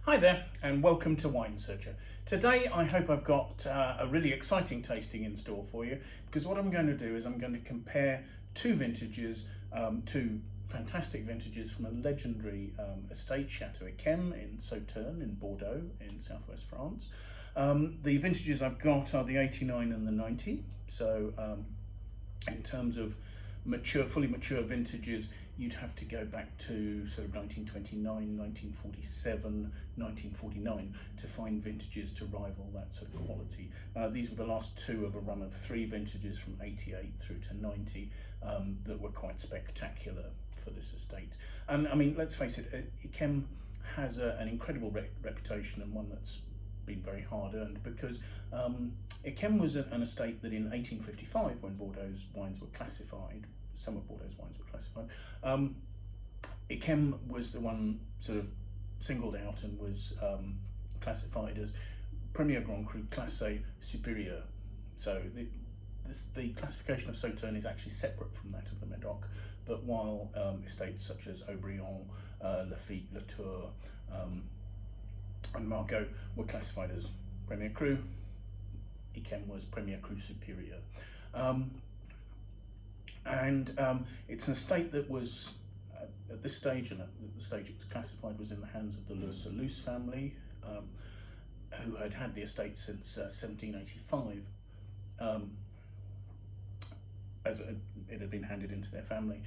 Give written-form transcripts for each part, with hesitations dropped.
Hi there and welcome to Wine Searcher. Today I hope I've got a really exciting tasting in store for you, because what I'm going to do is I'm going to compare two vintages, two fantastic vintages from a legendary estate, Chateau in Sauternes in Bordeaux in southwest France. The vintages I've got are the 89 and the 90, so in terms of fully mature vintages, you'd have to go back to sort of 1929, 1947, 1949 to find vintages to rival that sort of quality. These were the last two of a run of three vintages from 88 through to 90 that were quite spectacular for this estate. And I mean, let's face it, yquem has an incredible reputation, and one that's been very hard earned, because yquem was an estate that in 1855, when Bordeaux's wines were classified, some of Bordeaux's wines were classified, yquem was the one sort of singled out and was classified as Premier Cru Supérieur. So the classification of Sauternes is actually separate from that of the Medoc, but while estates such as Aubryon, Lafite, Latour, and Margaux were classified as Premier Cru, yquem was Premier Cru Supérieur. It's an estate that was, at this stage, and at the stage it was classified, was in the hands of the Lus family, who had had the estate since 1785, as it had been handed into their family.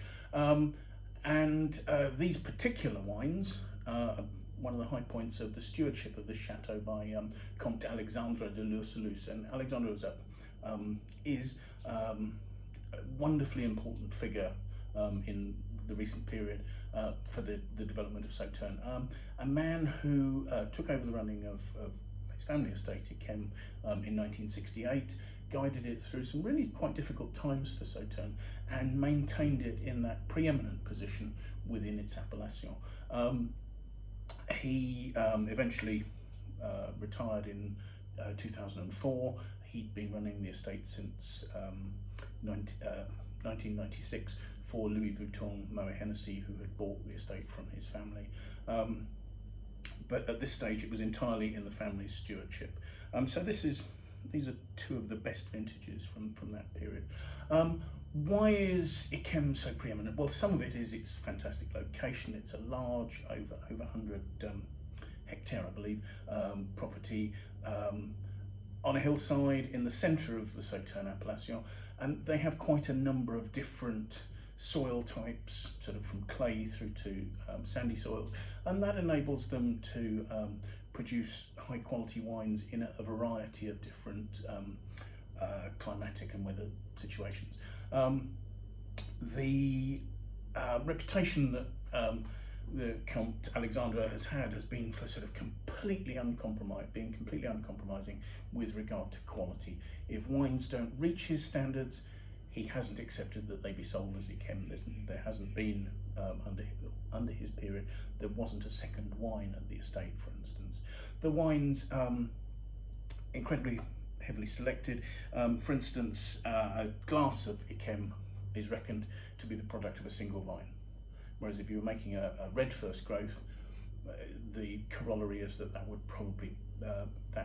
These particular wines, one of the high points of the stewardship of this chateau by Comte Alexandre de Lus, and Alexandre is a wonderfully important figure in the recent period for the development of Sauternes. A man who took over the running of his family estate, yquem, in 1968, guided it through some really quite difficult times for Sauternes, and maintained it in that preeminent position within its appellation. He eventually retired in 2004. He'd been running the estate since 1996 for Louis Vuitton Moet Hennessy, who had bought the estate from his family. But at this stage, it was entirely in the family's stewardship. So these are two of the best vintages from that period. Why is yquem so preeminent? Well, some of it is its fantastic location. It's a large, over 100 hectare, I believe, property on a hillside in the centre of the Sauternes appellation, and they have quite a number of different soil types, sort of from clay through to sandy soils, and that enables them to produce high quality wines in a variety of different climatic and weather situations. The reputation that the Comte Alexandre has been for sort of completely uncompromising with regard to quality. If wines don't reach his standards, he hasn't accepted that they be sold as yquem. There hasn't been, under his period, there wasn't a second wine at the estate, for instance. The wines, incredibly heavily selected. For instance, a glass of yquem is reckoned to be the product of a single vine, whereas if you were making a red first growth, the corollary is that that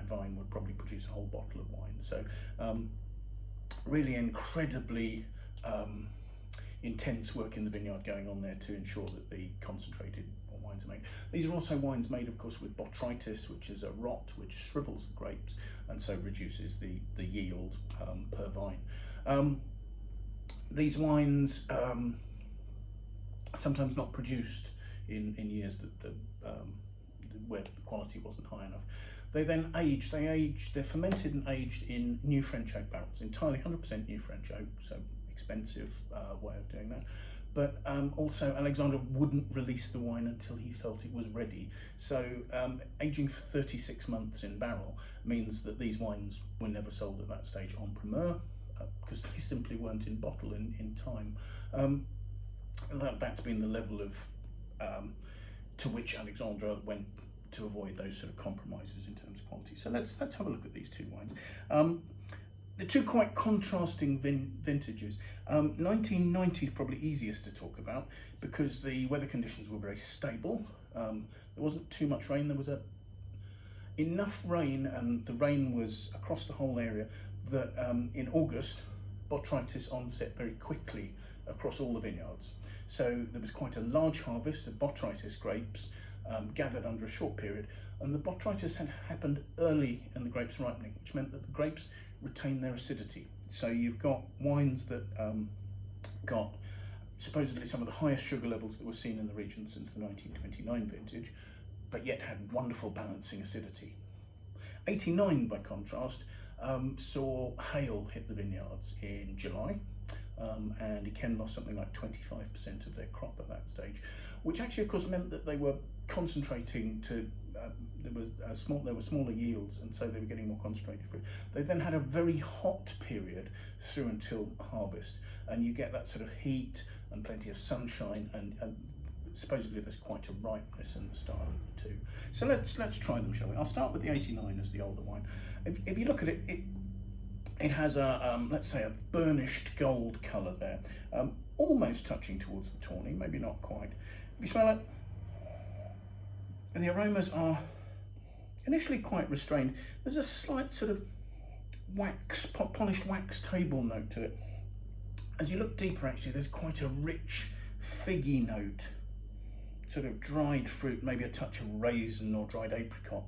vine would probably produce a whole bottle of wine. So really incredibly intense work in the vineyard going on there to ensure that the concentrated wines are made. These are also wines made, of course, with botrytis, which is a rot which shrivels the grapes and so reduces the yield per vine. These wines are sometimes not produced in years where the quality wasn't high enough. They then age. They're fermented and aged in new French oak barrels, entirely 100% new French oak, so expensive way of doing that. But also, Alexandre wouldn't release the wine until he felt it was ready. So aging for 36 months in barrel means that these wines were never sold at that stage en primeur, because they simply weren't in bottle in time. That's been the level of to which Alexandre went to avoid those sort of compromises in terms of quality. So let's have a look at these two wines. The two quite contrasting vintages. 1990 is probably easiest to talk about because the weather conditions were very stable. There wasn't too much rain. There was a enough rain, and the rain was across the whole area, that in August, botrytis onset very quickly across all the vineyards. So there was quite a large harvest of botrytis grapes gathered under a short period, and the botrytis had happened early in the grapes ripening, which meant that the grapes retained their acidity. So you've got wines that got supposedly some of the highest sugar levels that were seen in the region since the 1929 vintage, but yet had wonderful balancing acidity. 89, by contrast, saw hail hit the vineyards in July, and yquem lost something like 25% of their crop at that stage, which actually, of course, meant that they were concentrating to, there were smaller yields, and so they were getting more concentrated fruit. They then had a very hot period through until harvest, and you get that sort of heat and plenty of sunshine, and supposedly there's quite a ripeness in the style of the two. So let's try them, shall we? I'll start with the 89 as the older wine. If you look at it, it has a, let's say, a burnished gold colour there, almost touching towards the tawny, maybe not quite. If you smell it, the aromas are initially quite restrained. There's a slight sort of polished wax table note to it. As you look deeper, actually, there's quite a rich figgy note, sort of dried fruit, maybe a touch of raisin or dried apricot.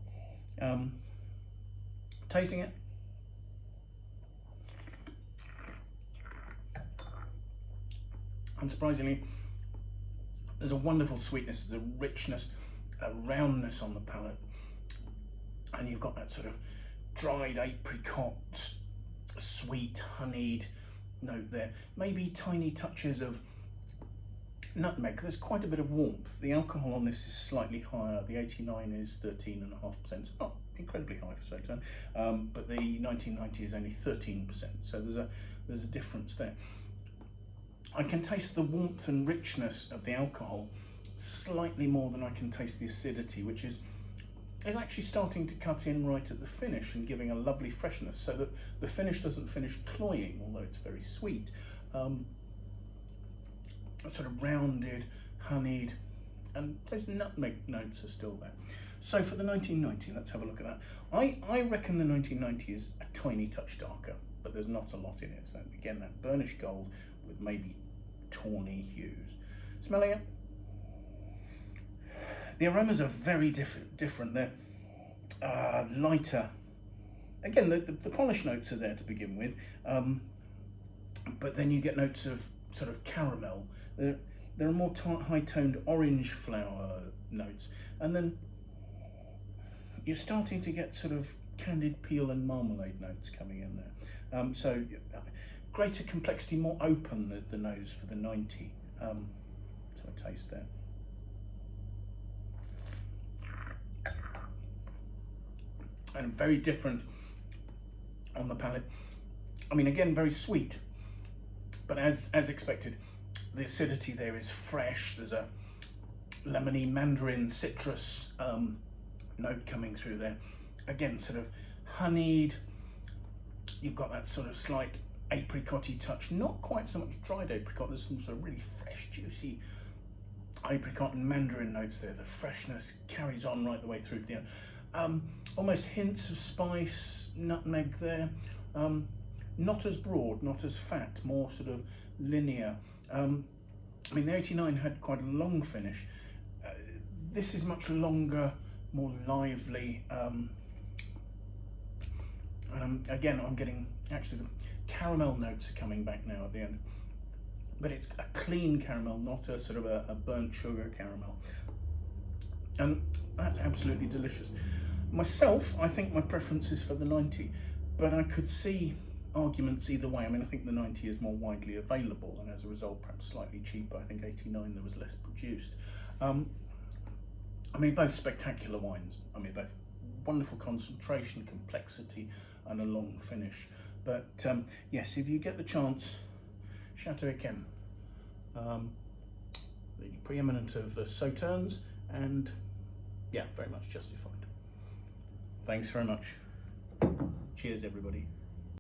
Tasting it, unsurprisingly, there's a wonderful sweetness, there's a richness, a roundness on the palate, and you've got that sort of dried apricot, sweet, honeyed note there. Maybe tiny touches of nutmeg. There's quite a bit of warmth. The alcohol on this is slightly higher. The 89 is 13.5%. It's not incredibly high for Sauternes, but the 1990 is only 13%. So there's a difference there. I can taste the warmth and richness of the alcohol slightly more than I can taste the acidity, which is actually starting to cut in right at the finish and giving a lovely freshness, so that the finish doesn't finish cloying, although it's very sweet. Sort of rounded, honeyed, and those nutmeg notes are still there. So for the 1990, let's have a look at that. I reckon the 1990 is a tiny touch darker, but there's not a lot in it. So again, that burnished gold with maybe tawny hues. Smelling it, the aromas are very different. They're lighter. Again, the polish notes are there to begin with, but then you get notes of sort of caramel. There are more high-toned orange flower notes, and then you're starting to get sort of candied peel and marmalade notes coming in there. So greater complexity, more open the nose for the 90. So a taste there. And very different on the palate. I mean, again, very sweet, but as expected, the acidity there is fresh. There's a lemony, mandarin, citrus note coming through there. Again, sort of honeyed. You've got that sort of slight apricot-y touch, not quite so much dried apricot. There's some sort of really fresh, juicy apricot and mandarin notes there. The freshness carries on right the way through to the end. Almost hints of spice, nutmeg there. Not as broad, not as fat, more sort of linear. I mean, the 89 had quite a long finish. This is much longer, more lively. Again, I'm getting, actually the caramel notes are coming back now at the end, but it's a clean caramel, not a sort of a burnt sugar caramel. And that's absolutely delicious. Myself, I think my preference is for the 90, but I could see arguments either way. I mean, I think the 90 is more widely available, and as a result, perhaps slightly cheaper. I think 89 there was less produced. I mean, both spectacular wines. I mean, both wonderful concentration, complexity, and a long finish. But yes, if you get the chance, Chateau yquem, the preeminent of the Sauternes, and yeah, very much justified. Thanks very much. Cheers, everybody.